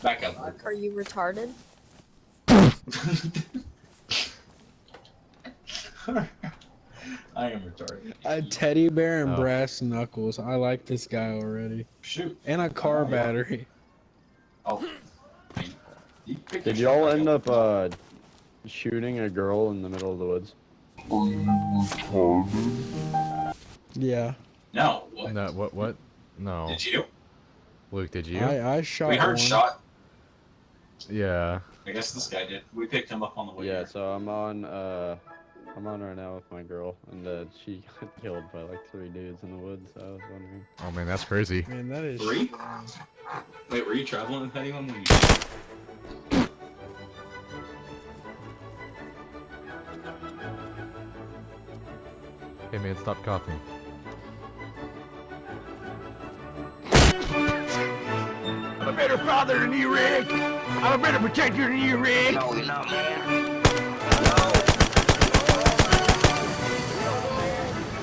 Back up. Fuck, are you retarded? I am retarded. A teddy bear and Oh. brass knuckles. I like this guy already. Shoot. And a car yeah. battery. Oh. Did y'all end up shooting a girl in the middle of the woods? Yeah. No. What? No, what? No. Did you? Luke, did you? I shot We heard one. shot. Yeah. I guess this guy did. We picked him up on the way. Yeah, here. so I'm on right now with my girl, and she got killed by like 3 dudes in the woods, so I was wondering. Oh man, that's crazy. Man, that is 3? strong. Wait, were you traveling with anyone when you... Hey man, stop coughing. I'm a better father than you, Rick! I'm a better protector than you, Rick! No, you're not, man. No.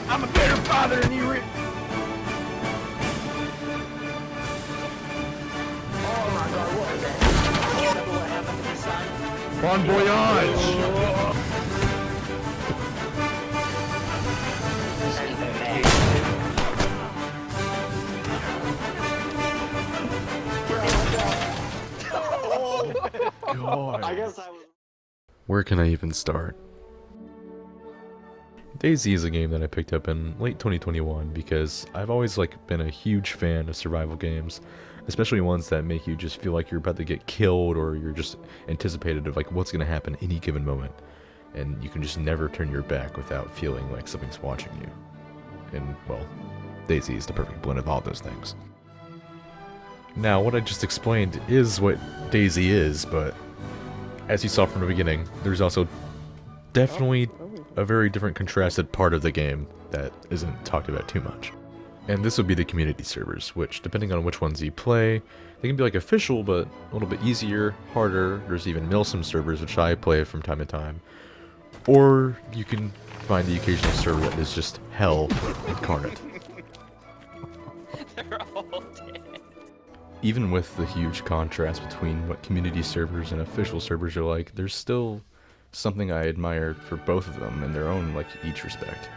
I'm a better father than you, Rick! Oh my god, what was that? You remember what happened to this son? Bon voyage! God. I guess I was. Where can I even start? DayZ is a game that I picked up in late 2021 because I've always been a huge fan of survival games, especially ones that make you just feel like you're about to get killed or you're just anticipated of what's going to happen any given moment, and you can just never turn your back without feeling like something's watching you. And well, DayZ is the perfect blend of all those things. Now, what I just explained is what DayZ is, but as you saw from the beginning, there's also definitely a very different contrasted part of the game that isn't talked about too much. And this would be the community servers, which, depending on which ones you play, they can be official, but a little bit easier, harder. There's even Milsim servers, which I play from time to time. Or you can find the occasional server that is just hell incarnate. They're all dead. Even with the huge contrast between what community servers and official servers are like, there's still something I admire for both of them in their own, each respect.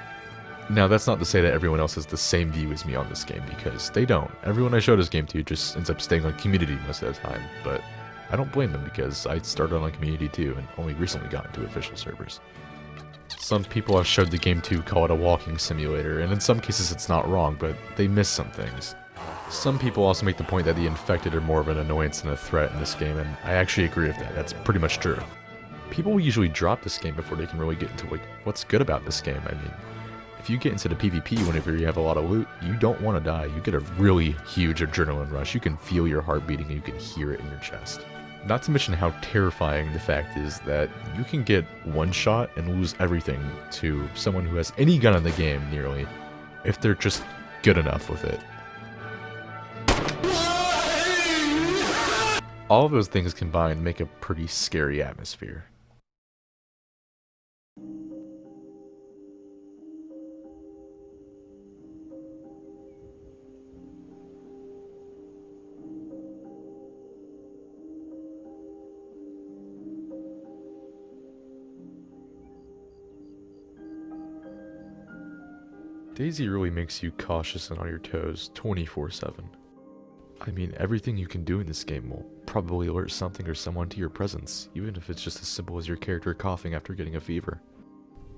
Now, that's not to say that everyone else has the same view as me on this game, because they don't. Everyone I show this game to just ends up staying on community most of the time, but I don't blame them because I started on community too and only recently got into official servers. Some people I've showed the game to call it a walking simulator, and in some cases it's not wrong, but they miss some things. Some people also make the point that the infected are more of an annoyance than a threat in this game, and I actually agree with that. That's pretty much true. People usually drop this game before they can really get into what's good about this game. I mean, if you get into the PvP whenever you have a lot of loot, you don't want to die. You get a really huge adrenaline rush. You can feel your heart beating and you can hear it in your chest. Not to mention how terrifying the fact is that you can get one shot and lose everything to someone who has any gun in the game, nearly, if they're just good enough with it. All of those things combined make a pretty scary atmosphere. DayZ really makes you cautious and on your toes 24/7. I mean, everything you can do in this game will probably alert something or someone to your presence, even if it's just as simple as your character coughing after getting a fever.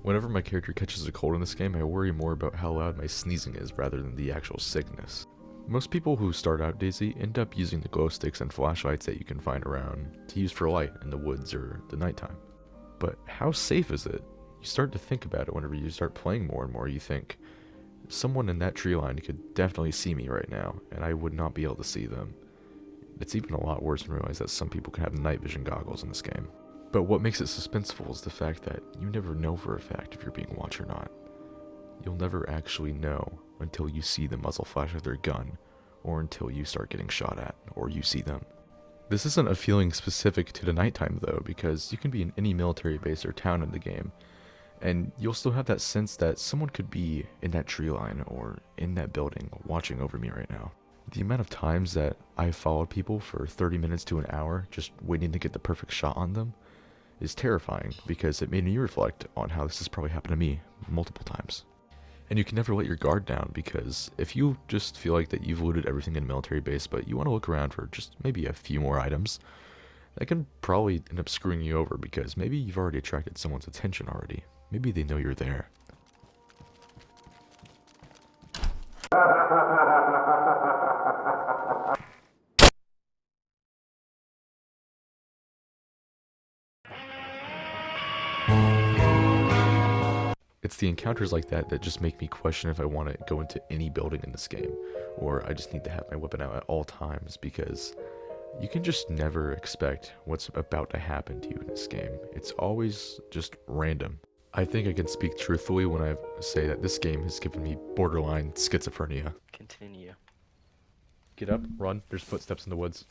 Whenever my character catches a cold in this game, I worry more about how loud my sneezing is rather than the actual sickness. Most people who start out DayZ end up using the glow sticks and flashlights that you can find around to use for light in the woods or the nighttime. But how safe is it? You start to think about it whenever you start playing more and more. You think, someone in that tree line could definitely see me right now, and I would not be able to see them. It's even a lot worse to realize that some people can have night vision goggles in this game. But what makes it suspenseful is the fact that you never know for a fact if you're being watched or not. You'll never actually know until you see the muzzle flash of their gun, or until you start getting shot at, or you see them. This isn't a feeling specific to the nighttime though, because you can be in any military base or town in the game, and you'll still have that sense that someone could be in that tree line or in that building watching over me right now. The amount of times that I followed people for 30 minutes to an hour just waiting to get the perfect shot on them is terrifying, because it made me reflect on how this has probably happened to me multiple times. And you can never let your guard down, because if you just feel like that you've looted everything in a military base, but you want to look around for just maybe a few more items, that can probably end up screwing you over, because maybe you've already attracted someone's attention already. Maybe they know you're there. It's the encounters like that that just make me question if I want to go into any building in this game, or I just need to have my weapon out at all times, because you can just never expect what's about to happen to you in this game. It's always just random. I think I can speak truthfully when I say that this game has given me borderline schizophrenia. Continue. Get up, run, there's footsteps in the woods.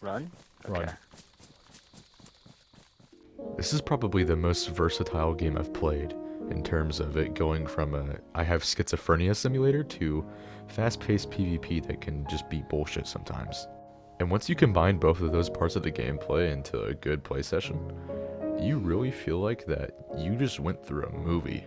Run? Run. Okay. This is probably the most versatile game I've played, in terms of it going from I have schizophrenia simulator to fast-paced PvP that can just be bullshit sometimes. And once you combine both of those parts of the gameplay into a good play session, you really feel like that you just went through a movie.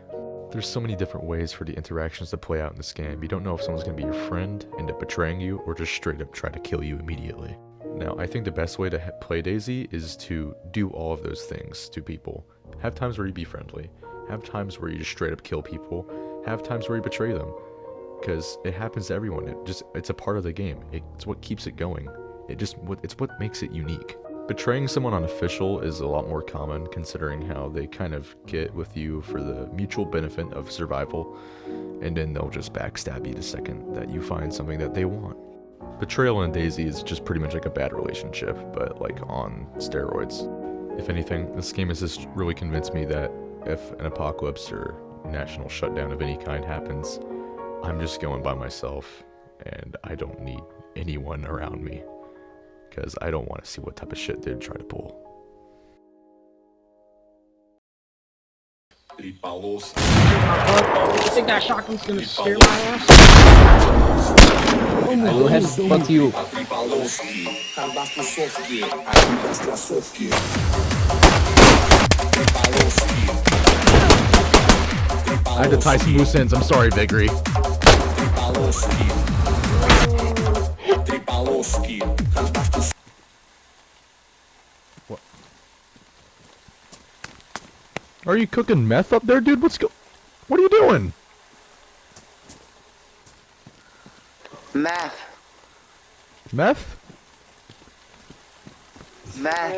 There's so many different ways for the interactions to play out in this game. You don't know if someone's going to be your friend, end up betraying you, or just straight up try to kill you immediately. Now, I think the best way to play DayZ is to do all of those things to people. Have times where you be friendly, have times where you just straight up kill people, have times where you betray them. Because it happens to everyone. It's a part of the game. It's what keeps it going. It's what makes it unique. Betraying someone unofficial is a lot more common, considering how they kind of get with you for the mutual benefit of survival, and then they'll just backstab you the second that you find something that they want. Betrayal in DayZ is just pretty much like a bad relationship, but like on steroids. If anything, this game has just really convinced me that if an apocalypse or national shutdown of any kind happens, I'm just going by myself, and I don't need anyone around me, because I don't want to see what type of shit they'd try to pull. You think that shotgun's gonna scare my ass? I will have fuck you. I had to tie some loose ends, I'm sorry, Vigri. What? Are you cooking meth up there, dude? What are you doing? Math. Meth? Math.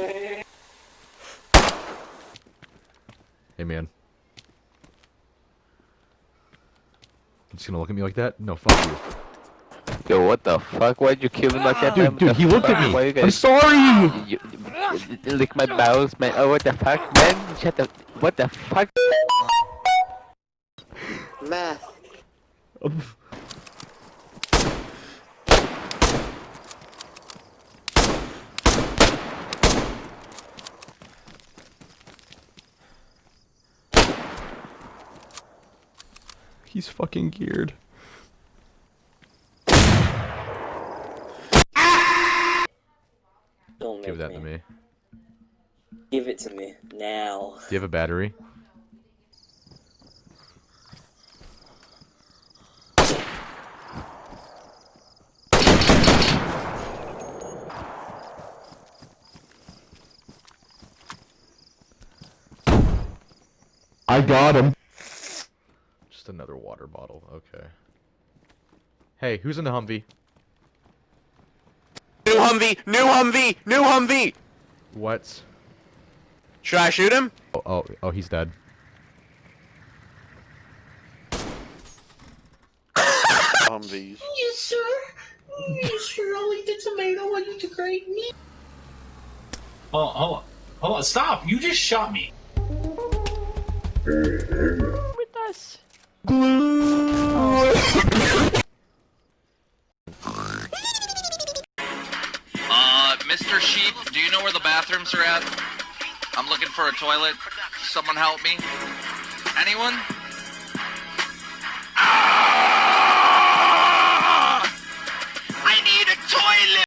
Hey, man. You just gonna look at me like that? No, fuck you. Yo, what the fuck? Why'd you kill him like that? Dude, he looked at me. Why you guys... I'm sorry! You lick my bowels, man. Oh, what the fuck, man? Shut the... What the fuck? Math. He's fucking geared. Don't Give make that to me. Give it to me now. Do you have a battery? I got him. Just another water bottle. Okay. Hey, who's in the Humvee? New Humvee! New Humvee! New Humvee! What? Should I shoot him? Oh, he's dead. Humvees. Yes, sir. Yes, sir. I'll eat the tomato while you degrade me. Hold on, stop! You just shot me! With us. Mr. Sheep, do you know where the bathrooms are at? I'm looking for a toilet. Someone help me. Anyone?